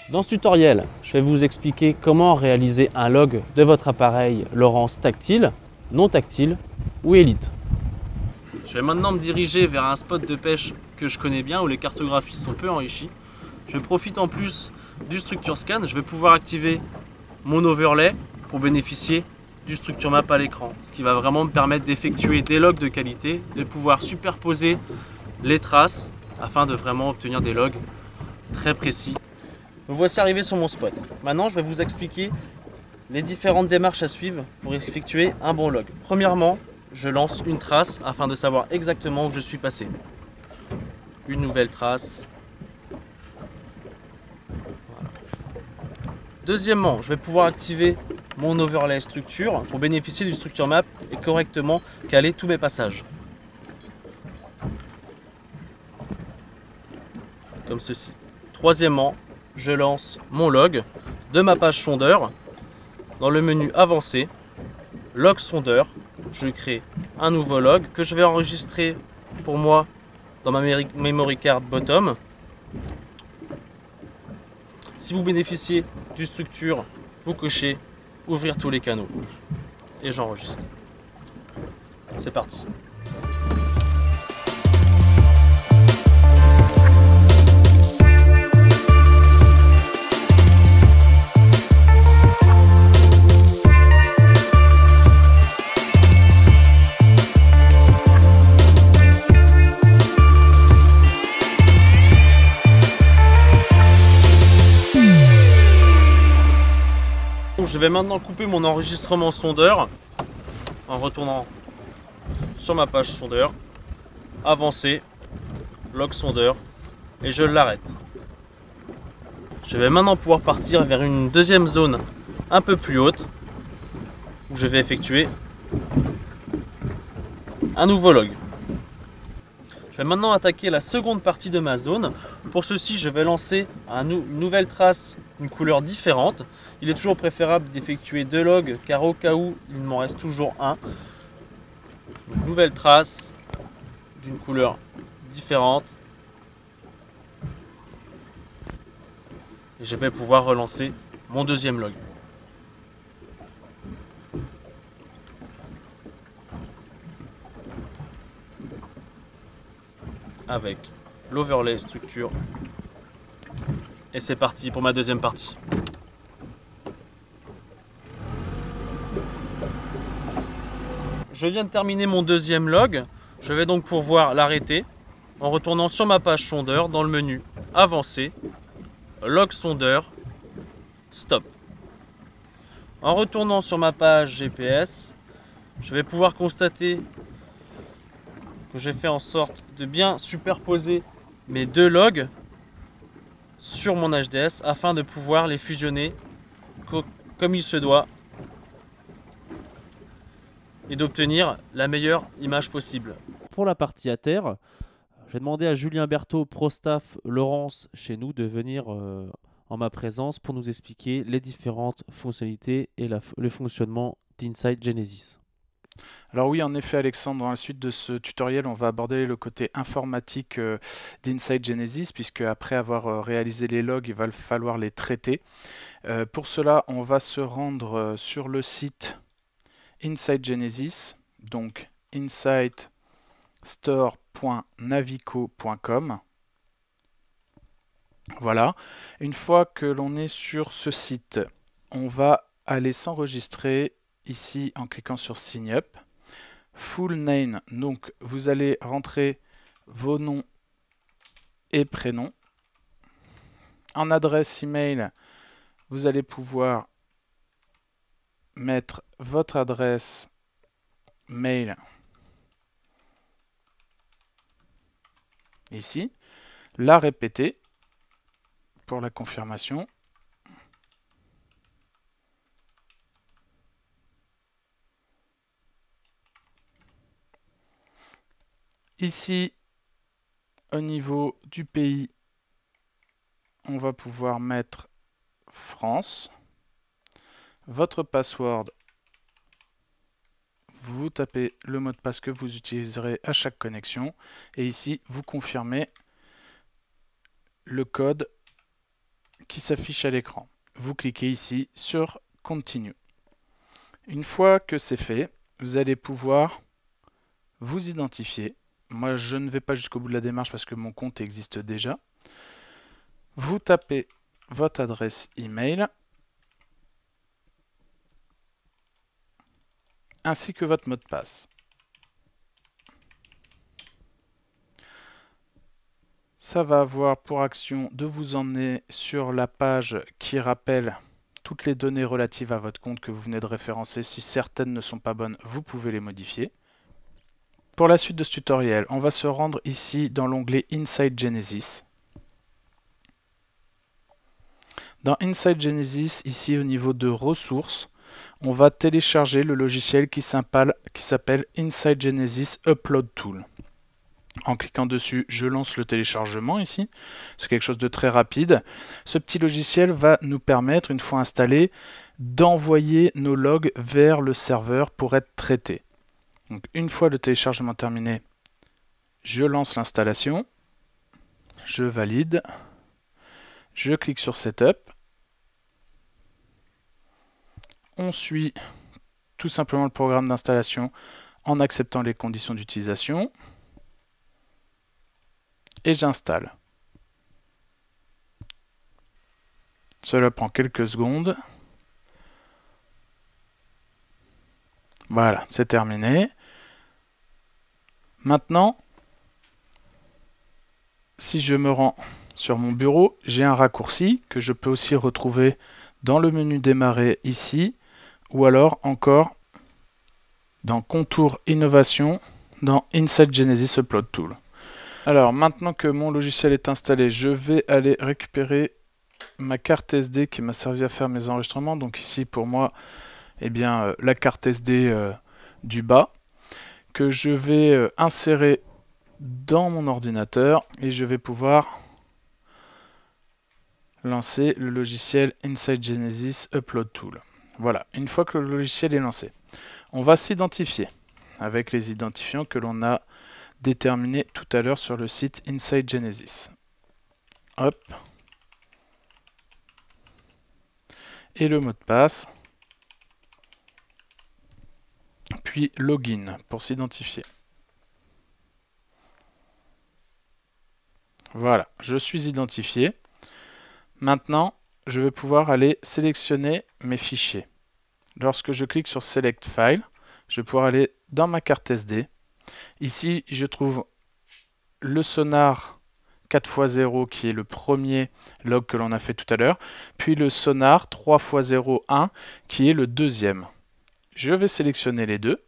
Dans ce tutoriel, je vais vous expliquer comment réaliser un log de votre appareil Lowrance tactile, non tactile ou Elite. Je vais maintenant me diriger vers un spot de pêche que je connais bien où les cartographies sont peu enrichies. Je profite en plus du Structure Scan, je vais pouvoir activer mon overlay pour bénéficier du Structure Map à l'écran, ce qui va vraiment me permettre d'effectuer des logs de qualité, de pouvoir superposer les traces afin de vraiment obtenir des logs très précis. Me voici arrivé sur mon spot. Maintenant, je vais vous expliquer les différentes démarches à suivre pour effectuer un bon log. Premièrement, je lance une trace afin de savoir exactement où je suis passé. Une nouvelle trace. Voilà. Deuxièmement, je vais pouvoir activer mon overlay structure pour bénéficier du structure map et correctement caler tous mes passages. Comme ceci. Troisièmement, je lance mon log de ma page sondeur. Dans le menu avancé, log sondeur, je crée un nouveau log que je vais enregistrer pour moi dans ma memory card bottom. Si vous bénéficiez du structure, vous cochez ouvrir tous les canaux et j'enregistre. C'est parti. Je vais maintenant couper mon enregistrement sondeur en retournant sur ma page sondeur, avancer, log sondeur et je l'arrête. Je vais maintenant pouvoir partir vers une deuxième zone un peu plus haute où je vais effectuer un nouveau log. Je vais maintenant attaquer la seconde partie de ma zone. Pour ceci, je vais lancer une nouvelle trace, une couleur différente. Il est toujours préférable d'effectuer 2 logs car au cas où il m'en reste toujours un. Une nouvelle trace d'une couleur différente. Et je vais pouvoir relancer mon deuxième log. Avec l'overlay structure. Et c'est parti pour ma deuxième partie. Je viens de terminer mon deuxième log. Je vais donc pouvoir l'arrêter en retournant sur ma page sondeur dans le menu Avancer, Log sondeur, Stop. En retournant sur ma page GPS, je vais pouvoir constater que j'ai fait en sorte de bien superposer mes deux logs sur mon HDS afin de pouvoir les fusionner comme il se doit et d'obtenir la meilleure image possible. Pour la partie à terre, j'ai demandé à Julien Berthaud, pro-staff Lowrance chez nous, de venir en ma présence pour nous expliquer les différentes fonctionnalités et le fonctionnement d'Insight Genesis. Alors oui, en effet Alexandre, dans la suite de ce tutoriel, on va aborder le côté informatique d'Insight Genesis, puisque après avoir réalisé les logs, il va falloir les traiter. Pour cela, on va se rendre sur le site Insight Genesis, donc insightstore.navico.com. Voilà. Une fois que l'on est sur ce site, on va aller s'enregistrer ici en cliquant sur Sign Up. Full name, donc vous allez rentrer vos noms et prénoms. En adresse email, vous allez pouvoir mettre votre adresse mail ici, la répéter pour la confirmation. Ici, au niveau du pays, on va pouvoir mettre France. Votre password, vous tapez le mot de passe que vous utiliserez à chaque connexion. Et ici, vous confirmez le code qui s'affiche à l'écran. Vous cliquez ici sur Continue. Une fois que c'est fait, vous allez pouvoir vous identifier. Moi, je ne vais pas jusqu'au bout de la démarche parce que mon compte existe déjà. Vous tapez votre adresse email ainsi que votre mot de passe. Ça va avoir pour action de vous emmener sur la page qui rappelle toutes les données relatives à votre compte que vous venez de référencer. Si certaines ne sont pas bonnes, vous pouvez les modifier. Pour la suite de ce tutoriel, on va se rendre ici dans l'onglet Inside Genesis. Dans Inside Genesis, ici au niveau de ressources, on va télécharger le logiciel qui s'appelle Inside Genesis Upload Tool. En cliquant dessus, je lance le téléchargement ici. C'est quelque chose de très rapide. Ce petit logiciel va nous permettre, une fois installé, d'envoyer nos logs vers le serveur pour être traités. Donc, une fois le téléchargement terminé, je lance l'installation. Je valide. Je clique sur Setup. On suit tout simplement le programme d'installation en acceptant les conditions d'utilisation. Et j'installe. Cela prend quelques secondes. Voilà, c'est terminé. Maintenant, si je me rends sur mon bureau, j'ai un raccourci que je peux aussi retrouver dans le menu démarrer ici, ou alors encore dans Contour Innovation, dans Inside Genesis Upload Tool. Alors maintenant que mon logiciel est installé, je vais aller récupérer ma carte SD qui m'a servi à faire mes enregistrements. Donc ici pour moi, eh bien, la carte SD du bas que je vais insérer dans mon ordinateur et je vais pouvoir lancer le logiciel Inside Genesis Upload Tool. Voilà, une fois que le logiciel est lancé, on va s'identifier avec les identifiants que l'on a déterminés tout à l'heure sur le site Inside Genesis. Hop. Et le mot de passe. Puis login pour s'identifier. Voilà, je suis identifié. Maintenant, je vais pouvoir aller sélectionner mes fichiers. Lorsque je clique sur Select File, je vais pouvoir aller dans ma carte SD. Ici, je trouve le sonar 4x0 qui est le premier log que l'on a fait tout à l'heure, puis le sonar 3x01 qui est le deuxième. Je vais sélectionner les deux,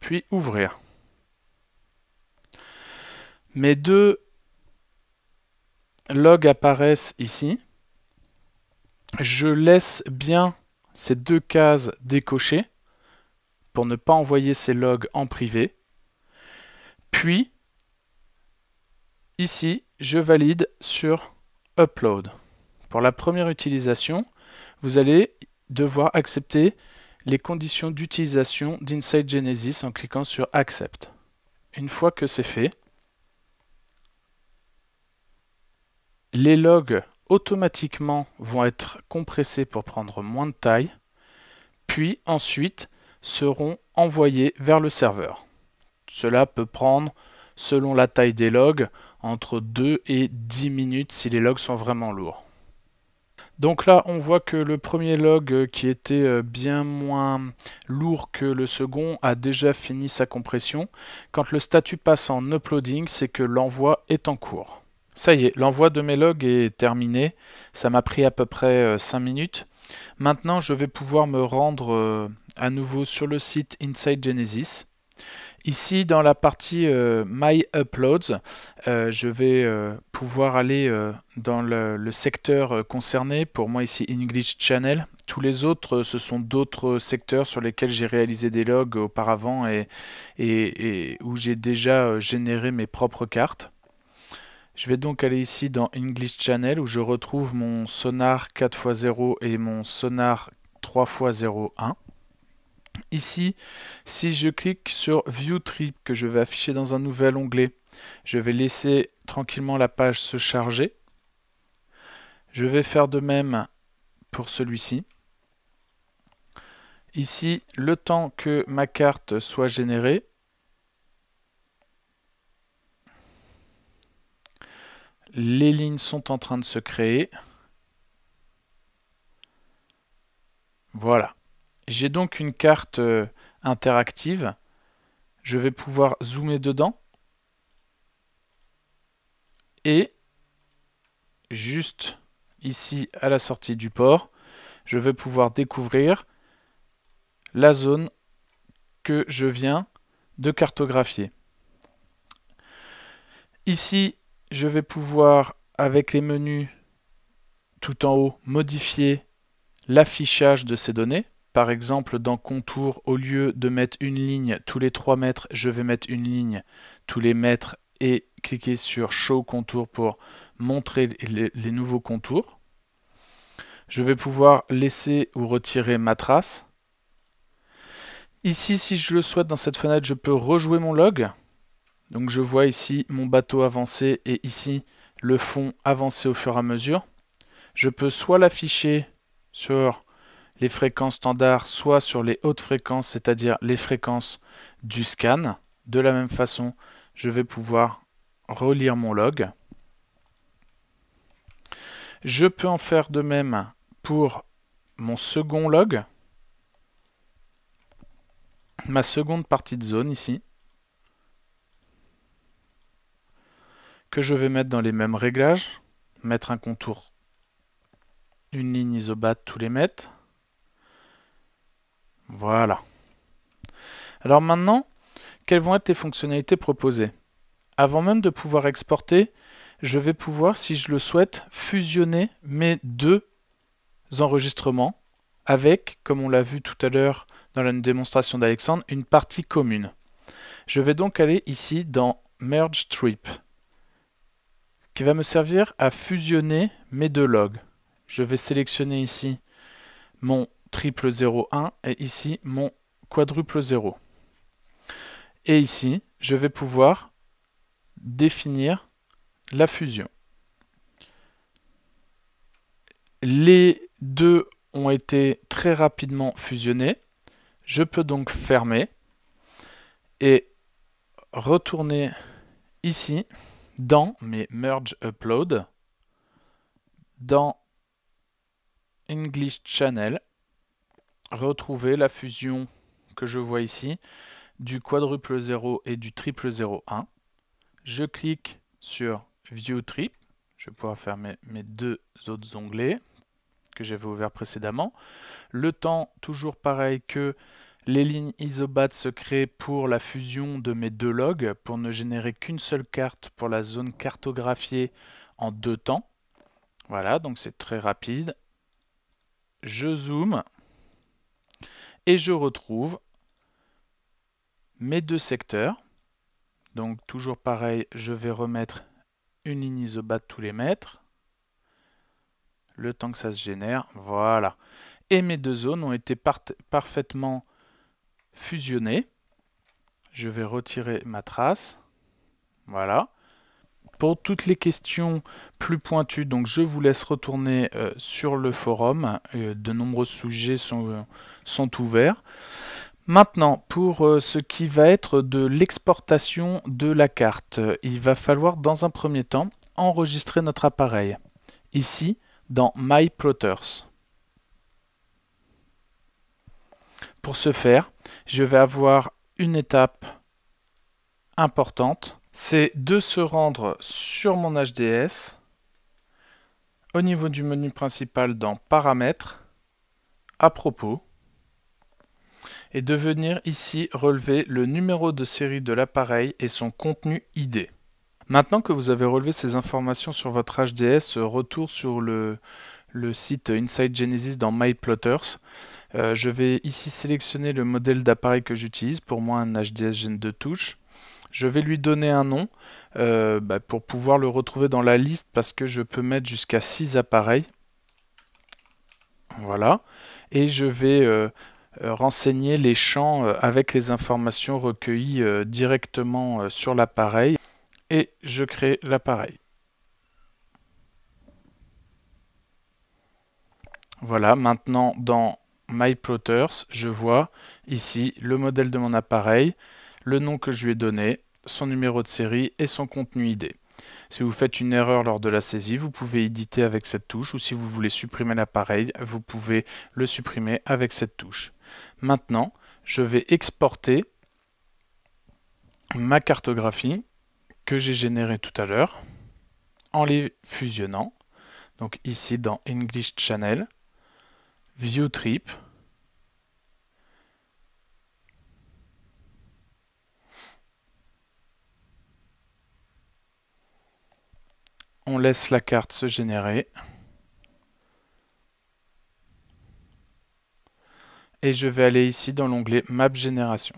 puis ouvrir. Mes deux logs apparaissent ici. Je laisse bien ces deux cases décochées pour ne pas envoyer ces logs en privé. Puis, ici, je valide sur Upload. Pour la première utilisation, vous allez devoir accepter les conditions d'utilisation d'Inside Genesis en cliquant sur Accept. Une fois que c'est fait, les logs automatiquement vont être compressés pour prendre moins de taille, puis ensuite seront envoyés vers le serveur. Cela peut prendre, selon la taille des logs, entre 2 et 10 minutes si les logs sont vraiment lourds. Donc là, on voit que le premier log qui était bien moins lourd que le second a déjà fini sa compression. Quand le statut passe en uploading, c'est que l'envoi est en cours. Ça y est, l'envoi de mes logs est terminé. Ça m'a pris à peu près 5 minutes. Maintenant, je vais pouvoir me rendre à nouveau sur le site Inside Genesis. Ici, dans la partie My Uploads, je vais pouvoir aller dans le secteur concerné. Pour moi, ici, English Channel. Tous les autres, ce sont d'autres secteurs sur lesquels j'ai réalisé des logs auparavant et où j'ai déjà généré mes propres cartes. Je vais donc aller ici dans English Channel où je retrouve mon sonar 4x0 et mon sonar 3x01. Ici, si je clique sur View Trip que je vais afficher dans un nouvel onglet, je vais laisser tranquillement la page se charger. Je vais faire de même pour celui-ci. Ici, le temps que ma carte soit générée, les lignes sont en train de se créer. Voilà. J'ai donc une carte interactive. Je vais pouvoir zoomer dedans. Et juste ici à la sortie du port, je vais pouvoir découvrir la zone que je viens de cartographier. Ici, je vais pouvoir, avec les menus tout en haut, modifier l'affichage de ces données. Par exemple, dans Contour, au lieu de mettre une ligne tous les 3 mètres, je vais mettre une ligne tous les mètres et cliquer sur Show Contour pour montrer les nouveaux contours. Je vais pouvoir laisser ou retirer ma trace. Ici, si je le souhaite, dans cette fenêtre, je peux rejouer mon log. Donc je vois ici mon bateau avancer et ici le fond avancer au fur et à mesure. Je peux soit l'afficher sur les fréquences standards, soit sur les hautes fréquences, c'est-à-dire les fréquences du scan. De la même façon, je vais pouvoir relire mon log. Je peux en faire de même pour mon second log, ma seconde partie de zone ici, que je vais mettre dans les mêmes réglages, mettre un contour, une ligne isobat tous les mètres. Voilà. Alors maintenant, quelles vont être les fonctionnalités proposées? Avant même de pouvoir exporter, je vais pouvoir, si je le souhaite, fusionner mes deux enregistrements avec, comme on l'a vu tout à l'heure dans la démonstration d'Alexandre, une partie commune. Je vais donc aller ici dans Merge Trip, qui va me servir à fusionner mes deux logs. Je vais sélectionner ici mon triple 01 et ici mon quadruple 0. Et ici, je vais pouvoir définir la fusion. Les deux ont été très rapidement fusionnés. Je peux donc fermer et retourner ici dans mes Merge Upload, dans English Channel, retrouver la fusion que je vois ici du quadruple 0 et du triple 01. Je clique sur View Trip. Je vais pouvoir fermer mes deux autres onglets que j'avais ouverts précédemment. Le temps, toujours pareil, que les lignes isobat se créent pour la fusion de mes deux logs, pour ne générer qu'une seule carte pour la zone cartographiée en 2 temps. Voilà, donc c'est très rapide. Je zoome et je retrouve mes deux secteurs. Donc toujours pareil, je vais remettre une ligne isobat tous les mètres. Le temps que ça se génère, voilà. Et mes deux zones ont été parfaitement fusionnées. Je vais retirer ma trace. Voilà. Pour toutes les questions plus pointues, donc je vous laisse retourner sur le forum. De nombreux sujets sont ouverts. Maintenant, pour ce qui va être de l'exportation de la carte, il va falloir dans un premier temps enregistrer notre appareil. Ici, dans My Plotters. Pour ce faire, je vais avoir une étape importante, c'est de se rendre sur mon HDS, au niveau du menu principal dans Paramètres, à propos, et de venir ici relever le numéro de série de l'appareil et son contenu ID. Maintenant que vous avez relevé ces informations sur votre HDS, retour sur le site Inside Genesis dans My Plotters. Je vais ici sélectionner le modèle d'appareil que j'utilise, pour moi un HDS Gen 2 touches. Je vais lui donner un nom pour pouvoir le retrouver dans la liste, parce que je peux mettre jusqu'à 6 appareils. Voilà. Et je vais renseigner les champs avec les informations recueillies directement sur l'appareil. Et je crée l'appareil. Voilà, maintenant dans My Plotters, je vois ici le modèle de mon appareil, le nom que je lui ai donné, son numéro de série et son contenu ID. Si vous faites une erreur lors de la saisie, vous pouvez éditer avec cette touche, ou si vous voulez supprimer l'appareil, vous pouvez le supprimer avec cette touche. Maintenant, je vais exporter ma cartographie que j'ai générée tout à l'heure en les fusionnant. Donc ici dans English Channel, View Trip, on laisse la carte se générer et je vais aller ici dans l'onglet Map Génération.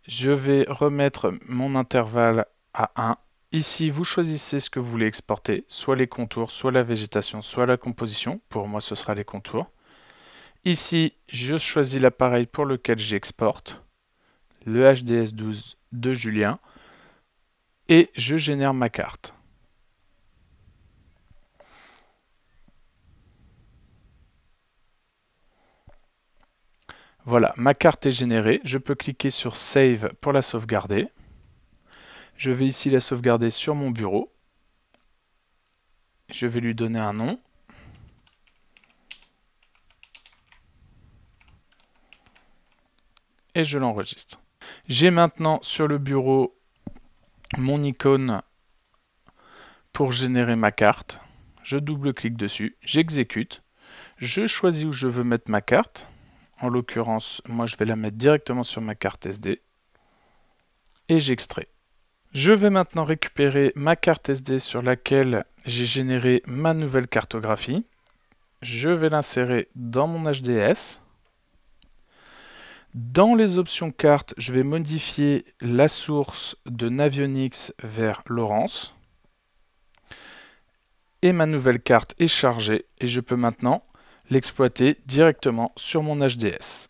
Je vais remettre mon intervalle à 1. Ici, vous choisissez ce que vous voulez exporter, soit les contours, soit la végétation, soit la composition. Pour moi, ce sera les contours. Ici, je choisis l'appareil pour lequel j'exporte, le HDS12 de Julien, et je génère ma carte. Voilà, ma carte est générée. Je peux cliquer sur Save pour la sauvegarder. Je vais ici la sauvegarder sur mon bureau. Je vais lui donner un nom. Et je l'enregistre. J'ai maintenant sur le bureau mon icône pour générer ma carte. Je double-clique dessus, j'exécute. Je choisis où je veux mettre ma carte. En l'occurrence, moi je vais la mettre directement sur ma carte SD. Et j'extrais. Je vais maintenant récupérer ma carte SD sur laquelle j'ai généré ma nouvelle cartographie. Je vais l'insérer dans mon HDS. Dans les options cartes, je vais modifier la source de Navionics vers Lawrence. Et ma nouvelle carte est chargée et je peux maintenant l'exploiter directement sur mon HDS.